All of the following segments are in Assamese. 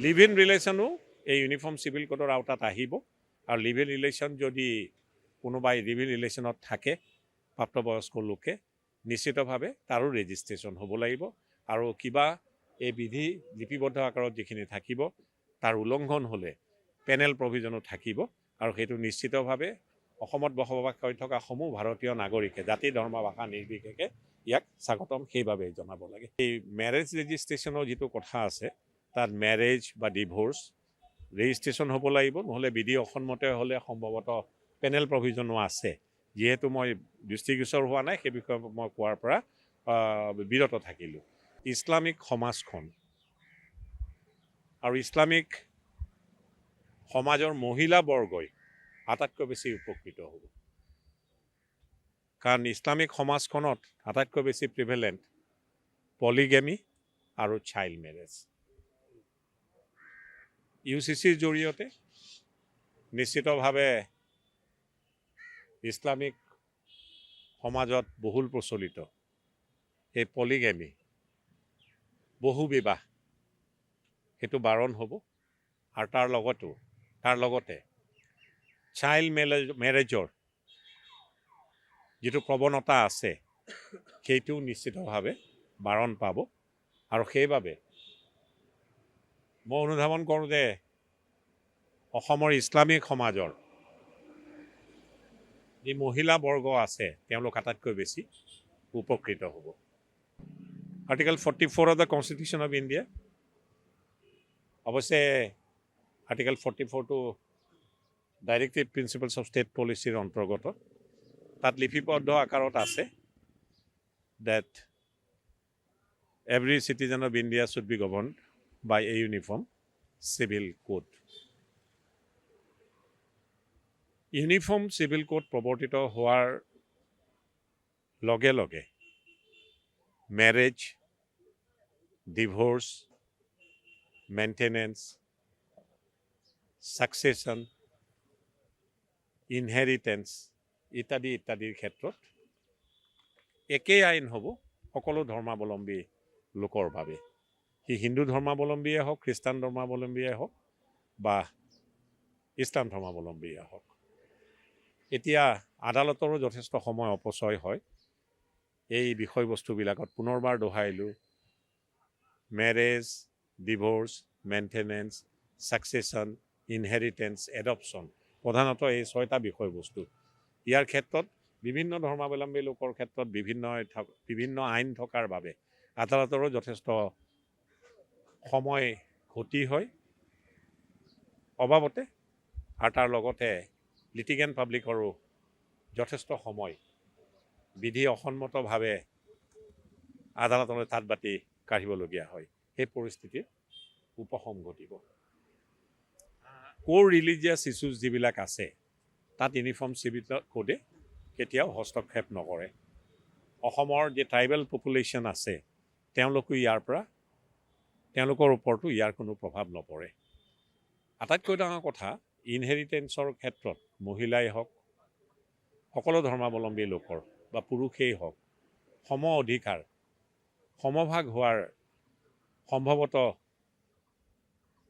লিভ ইন ৰিলেশ্যনো এই ইউনিফৰ্ম চিভিল কোডৰ আওতাত আহিব আৰু লিভ ইন ৰিলেশ্যন যদি কোনোবাই লিভ ইন ৰিলেশ্যনত থাকে প্ৰাপ্তবয়স্ক লোকে নিশ্চিতভাৱে তাৰো ৰেজিষ্ট্ৰেশ্যন হ'ব লাগিব আৰু কিবা এই বিধি লিপিবদ্ধ আকাৰত যিখিনি থাকিব তাৰ উলংঘন হ'লে পেনেল প্ৰভিজনো থাকিব আৰু সেইটো নিশ্চিতভাৱে অসমত বসবাস কৰি থকা সমূহ ভাৰতীয় নাগৰিকে জাতি ধৰ্ম ভাষা নিৰ্বিশেষে ইয়াক স্বাগতম সেইবাবেই জনাব লাগে। এই মেৰেজ ৰেজিষ্ট্ৰেশ্যনৰ যিটো কথা আছে তাত মেৰেজ বা ডিভোৰ্চ ৰেজিষ্ট্ৰেশ্যন হ'ব লাগিব, নহ'লে বিধি অসন্মতে হ'লে সম্ভৱতঃ পেনেল প্ৰভিজনো আছে। যিহেতু মই দৃষ্টিগোচৰ হোৱা নাই সেই বিষয়ে মই কোৱাৰ পৰা বিৰত থাকিলোঁ। ইছলামিক সমাজখন আৰু ইছলামিক সমাজৰ মহিলাবৰ্গই আটাইতকৈ বেছি উপকৃত হ'ব, কাৰণ ইছলামিক সমাজখনত আটাইতকৈ বেছি প্ৰিভেলেণ্ট পলিগেমি আৰু চাইল্ড মেৰেজ। UCCৰ জৰিয়তে নিশ্চিতভাৱে ইছলামিক সমাজত বহুল প্ৰচলিত এই পলিগেমি বহু বিবাহ সেইটো বাৰণ হ'ব আৰু তাৰ লগতে চাইল্ড মেৰেজৰ যিটো প্ৰৱণতা আছে সেইটোও নিশ্চিতভাৱে বাৰণ পাব আৰু সেইবাবে মই অনুধাৱন কৰোঁ যে অসমৰ ইছলামিক সমাজৰ যি মহিলাবৰ্গ আছে তেওঁলোক আটাইতকৈ বেছি উপকৃত হ'ব। Article 44 of the constitution of India, অৱশ্যে আৰ্টিকল 44টো ডাইৰেক্টিভ প্ৰিন্সিপালছ অফ ষ্টেট পলিচিৰ অন্তৰ্গত। তাত লিপিবদ্ধ আকাৰত আছে that every citizen of India should be governed by a uniform civil code. Uniform civil code প্ৰৱৰ্তিত হোৱাৰ লগে লগে marriage, divorce, maintenance, succession, inheritance ইত্যাদিৰ ক্ষেত্ৰত একেই আইন হ'ব সকলো ধৰ্মাৱলম্বী লোকৰ বাবে। সি হিন্দু ধৰ্মাৱলম্বীয়ে হওক, খ্ৰীষ্টান ধৰ্মাৱলম্বীয়ে হওক বা ইছলাম ধৰ্মাৱলম্বীয়ে হওক। এতিয়া আদালতৰো যথেষ্ট সময় অপচয় হয় এই বিষয়বস্তুবিলাকত। পুনৰবাৰ দোহাৰিলোঁ, marriage, divorce, maintenance, succession, inheritance, adoption, প্ৰধানতঃ এই 6টা বিষয়বস্তু। ইয়াৰ ক্ষেত্ৰত বিভিন্ন ধৰ্মাৱলম্বী লোকৰ ক্ষেত্ৰত বিভিন্ন আইন থকাৰ বাবে আদালতৰো যথেষ্ট সময় ক্ষতি হয় অবাবতে, আৰু তাৰ লগতে লিটিগেণ্ট পাব্লিকৰো যথেষ্ট সময় বিধি অসন্মতভাৱে আদালতলৈ তাঁত বাতি কাঢ়িবলগীয়া হয়। সেই পৰিস্থিতিৰ উপশম ঘটিব। ক'ৰ ৰিলিজিয়াছ ইছ্যুজ যিবিলাক আছে তাত ইউনিফৰ্ম চিভিল কোডে কেতিয়াও হস্তক্ষেপ নকৰে। অসমৰ যে ট্ৰাইবেল পপুলেশ্যন আছে তেওঁলোকৰ ওপৰতো ইয়াৰ কোনো প্ৰভাৱ নপৰে। আটাইতকৈ ডাঙৰ কথা, ইনহেৰিটেন্সৰ ক্ষেত্ৰত মহিলাই হওক, সকলো ধৰ্মাৱলম্বী লোকৰ বা পুৰুষেই হওক সম অধিকাৰ, সমভাগ হোৱাৰ সম্ভৱতঃ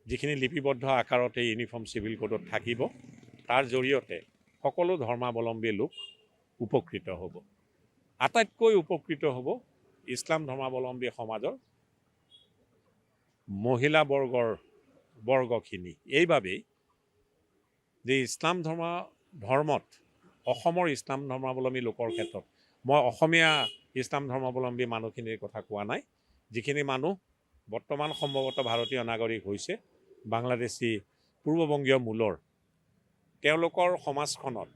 যিখিনি লিপিবদ্ধ আকাৰতে ইউনিফৰ্ম চিভিল কোডত থাকিব তাৰ জৰিয়তে সকলো ধৰ্মাৱলম্বী লোক উপকৃত হ'ব। আটাইতকৈ উপকৃত হ'ব ইছলাম ধৰ্মাৱলম্বী সমাজৰ মহিলাবৰ্গখিনি। এইবাবেই যে ইছলাম ধৰ্মত অসমৰ ইছলাম ধৰ্মাৱলম্বী লোকৰ ক্ষেত্ৰত মই অসমীয়া ইছলাম ধৰ্মাৱলম্বী মানুহখিনিৰ কথা কোৱা নাই, যিখিনি মানুহ বৰ্তমান সম্ভৱতঃ ভাৰতীয় নাগৰিক হৈছে, বাংলাদেশী পূৰ্ববংগীয় মূলৰ, তেওঁলোকৰ সমাজখনত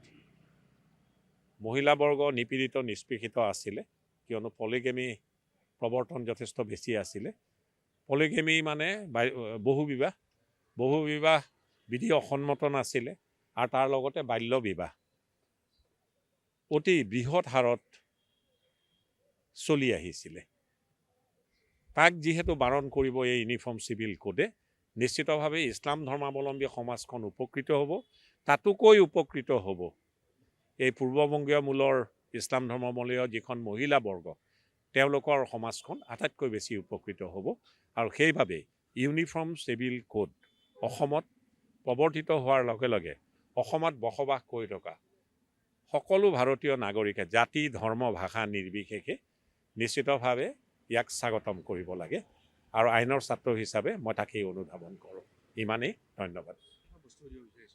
মহিলাবৰ্গ নিপীড়িত নিষ্পেষিত আছিলে, কিয়নো পলিগেমি প্ৰৱৰ্তন যথেষ্ট বেছি আছিলে। পলিগেমি মানে বহু বিবাহ বিধি অসন্মত নাছিলে আৰু তাৰ লগতে বাল্য বিবাহ অতি বৃহৎ হাৰত চলি আহিছিলে। তাক যিহেতু বাৰণ কৰিব এই ইউনিফৰ্ম চিভিল কোডে, নিশ্চিতভাৱে ইছলাম ধৰ্মাৱলম্বী সমাজখন উপকৃত হ'ব। তাতোকৈ উপকৃত হ'ব এই পূৰ্ববংগীয় মূলৰ ইছলাম ধৰ্মাৱলম্বী যিখন মহিলাবৰ্গ তেওঁলোকৰ সমাজখন আটাইতকৈ বেছি উপকৃত হ'ব। আৰু সেইবাবে ইউনিফৰ্ম চিভিল কোড অসমত প্ৰৱৰ্তিত হোৱাৰ লগে লগে অসমত বসবাস কৰি থকা সকলো ভাৰতীয় নাগৰিকে জাতি ধৰ্ম ভাষা নিৰ্বিশেষে নিশ্চিতভাৱে ইয়াক স্বাগতম কৰিব লাগে আৰু আইনৰ ছাত্ৰ হিচাপে মই তাকেই অনুধাৱন কৰোঁ। ইমানেই, ধন্যবাদ।